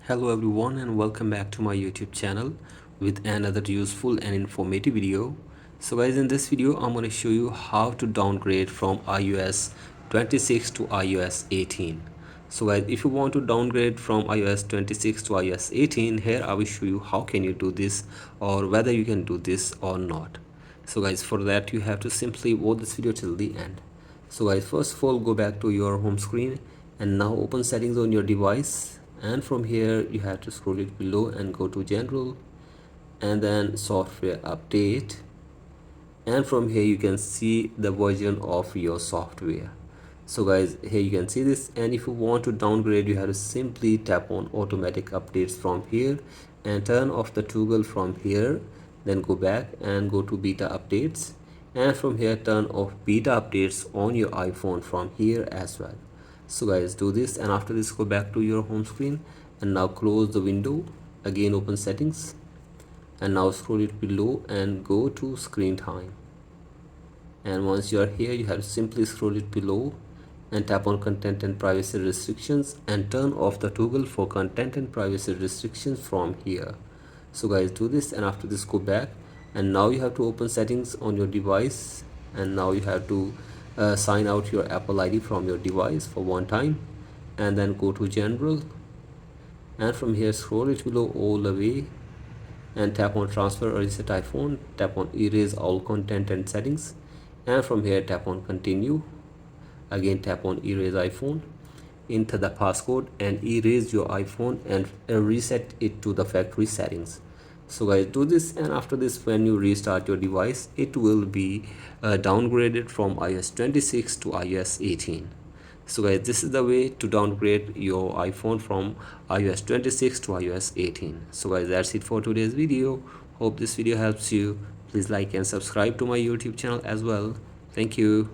Hello everyone and welcome back to my YouTube channel with another useful and informative video. So guys, in this video I'm going to show you how to downgrade from iOS 26 to iOS 18. So guys, if you want to downgrade from iOS 26 to iOS 18, here I will show you how can you do this or whether you can do this or not. So guys, for that you have to simply watch this video till the end. So guys, first of all, go back to your home screen and now open settings on your device, and from here you have to scroll it below and go to general and then software update, and from here you can see the version of your software. So guys, here you can see this, and if you want to downgrade you have to simply tap on automatic updates from here and turn off the toggle from here, then go back and go to beta updates, and from here turn off beta updates on your iPhone from here as well. So guys, do this, and after this go back to your home screen and now close the window, again open settings and now scroll it below and go to screen time, and once you are here you have to simply scroll it below and tap on content and privacy restrictions and turn off the toggle for content and privacy restrictions from here. So guys, do this, and after this go back and now you have to open settings on your device, and now you have to sign out your Apple ID from your device for one time, and then go to general, and from here scroll it below all the way and tap on transfer or reset iPhone, tap on erase all content and settings, and from here tap on continue, again tap on erase iPhone, enter the passcode and erase your iPhone and reset it to the factory settings. So guys, do this, and after this when you restart your device it will be downgraded from iOS 26 to iOS 18. So guys, this is the way to downgrade your iPhone from iOS 26 to iOS 18. So guys, that's it for today's video. Hope this video helps you. Please like and subscribe to my YouTube channel as well. Thank you.